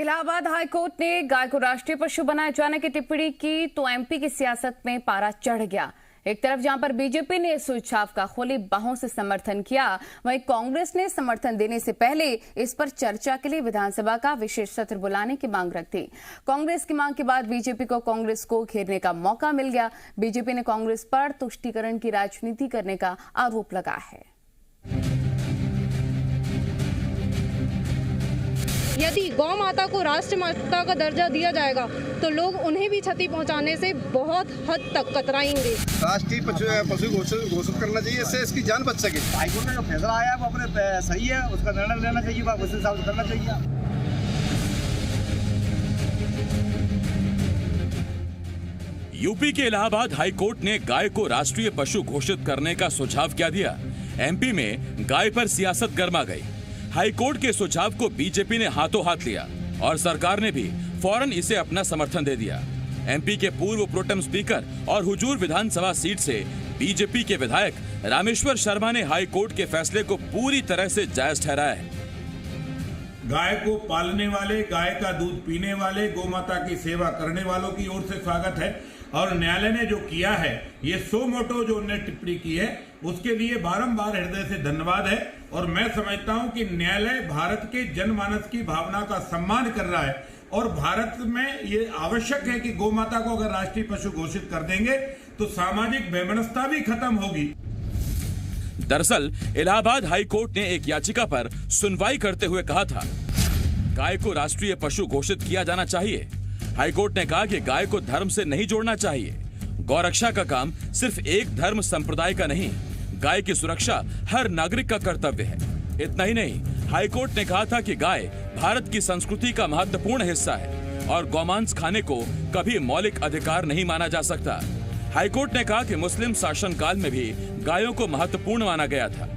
Allahabad high court ने गाय को राष्ट्रीय पशु बनाए जाने की टिप्पणी की तो एमपी की सियासत में पारा चढ़ गया। एक तरफ जहां पर बीजेपी ने इस सुझाव का खुली बाहों से समर्थन किया, वहीं कांग्रेस ने समर्थन देने से पहले इस पर चर्चा के लिए विधानसभा का विशेष सत्र बुलाने की मांग रखी। कांग्रेस की मांग के बाद बीजेपी को कांग्रेस को घेरने का मौका मिल गया। बीजेपी ने कांग्रेस पर तुष्टीकरण की राजनीति करने का आरोप लगाया है। यदि गौ माता को राष्ट्र माता का दर्जा दिया जाएगा तो लोग उन्हें भी क्षति पहुंचाने से बहुत हद तक कतराएंगे। राष्ट्रीय पशु घोषित करना चाहिए, इससे इसकी जान बच सके। हाईकोर्ट ने जो फैसला आया वो अपने सही है, उसका निर्णय लेना चाहिए, उस हिसाब से करना चाहिए। यूपी के इलाहाबाद हाईकोर्ट ने गाय को राष्ट्रीय पशु घोषित करने का सुझाव क्या दिया। एमपी में गाय पर सियासत गर्मा गई। हाईकोर्ट के सुझाव को बीजेपी ने हाथों हाथ लिया और सरकार ने भी फौरन इसे अपना समर्थन दे दिया। एमपी के पूर्व प्रोटेम स्पीकर और हुजूर विधानसभा सीट से बीजेपी के विधायक रामेश्वर शर्मा ने हाईकोर्ट के फैसले को पूरी तरह से जायज ठहराया है। गाय को पालने वाले, गाय का दूध पीने वाले, गौ माता की सेवा करने वालों की ओर से स्वागत है और न्यायालय ने जो किया है, ये सो मोटो जो उन्होंने टिप्पणी की है, उसके लिए बारंबार हृदय से धन्यवाद है। और मैं समझता हूं कि न्यायालय भारत के जनमानस की भावना का सम्मान कर रहा है और भारत में ये आवश्यक है कि गौ माता को अगर राष्ट्रीय पशु घोषित कर देंगे तो सामाजिक वैमनस्यता भी खत्म होगी। दरअसल इलाहाबाद हाईकोर्ट ने एक याचिका पर सुनवाई करते हुए कहा था, गाय को राष्ट्रीय पशु घोषित किया जाना चाहिए। हाईकोर्ट ने कहा कि गाय को धर्म से नहीं जोड़ना चाहिए। गौरक्षा का काम सिर्फ एक धर्म संप्रदाय का नहीं, गाय की सुरक्षा हर नागरिक का कर्तव्य है। इतना ही नहीं, हाईकोर्ट ने कहा था कि गाय भारत की संस्कृति का महत्वपूर्ण हिस्सा है और गौमांस खाने को कभी मौलिक अधिकार नहीं माना जा सकता। हाईकोर्ट ने कहा कि मुस्लिम शासनकाल में भी गायों को महत्वपूर्ण माना गया था।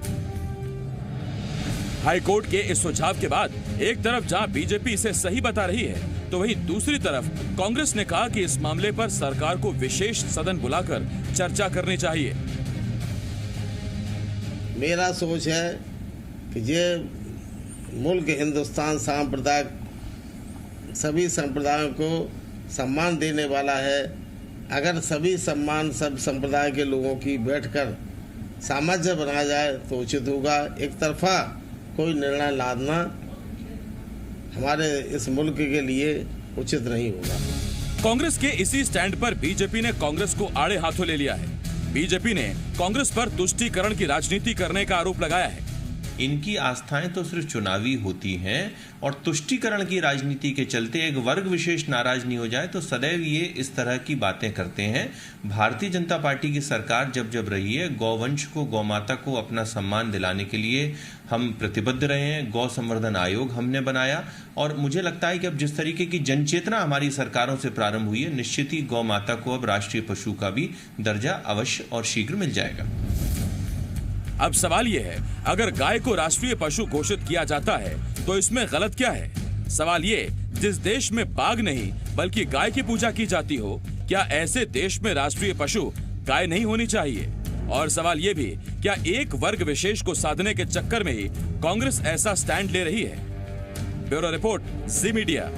हाईकोर्ट के इस सुझाव के बाद एक तरफ जहां बीजेपी इसे सही बता रही है, तो वहीं दूसरी तरफ कांग्रेस ने कहा कि इस मामले पर सरकार को विशेष सदन बुलाकर चर्चा करनी चाहिए। मेरा सोच है कि ये मुल्क हिंदुस्तान सांप्रदायिक सभी संप्रदायों को सम्मान देने वाला है। अगर सभी सब संप्रदाय के लोगों की बैठकर सामंजस्य बनाया जाए तो उचित होगा। एक तरफा कोई निर्णय लादना हमारे इस मुल्क के लिए उचित नहीं होगा। कांग्रेस के इसी स्टैंड पर बीजेपी ने कांग्रेस को आड़े हाथों ले लिया है। बीजेपी ने कांग्रेस पर तुष्टीकरण की राजनीति करने का आरोप लगाया है। इनकी आस्थाएं तो सिर्फ चुनावी होती हैं और तुष्टीकरण की राजनीति के चलते एक वर्ग विशेष नाराज नहीं हो जाए तो सदैव ये इस तरह की बातें करते हैं। भारतीय जनता पार्टी की सरकार जब रही है, गौवंश को, गौ माता को अपना सम्मान दिलाने के लिए हम प्रतिबद्ध रहे हैं। गौ संवर्धन आयोग हमने बनाया और मुझे लगता है कि अब जिस तरीके की जनचेतना हमारी सरकारों से प्रारंभ हुई है, निश्चित ही गौ माता को अब राष्ट्रीय पशु का भी दर्जा अवश्य और शीघ्र मिल जाएगा। अब सवाल यह है, अगर गाय को राष्ट्रीय पशु घोषित किया जाता है तो इसमें गलत क्या है? सवाल ये, जिस देश में बाघ नहीं बल्कि गाय की पूजा की जाती हो, क्या ऐसे देश में राष्ट्रीय पशु गाय नहीं होनी चाहिए? और सवाल ये भी, क्या एक वर्ग विशेष को साधने के चक्कर में ही कांग्रेस ऐसा स्टैंड ले रही है? ब्यूरो रिपोर्ट, जी मीडिया।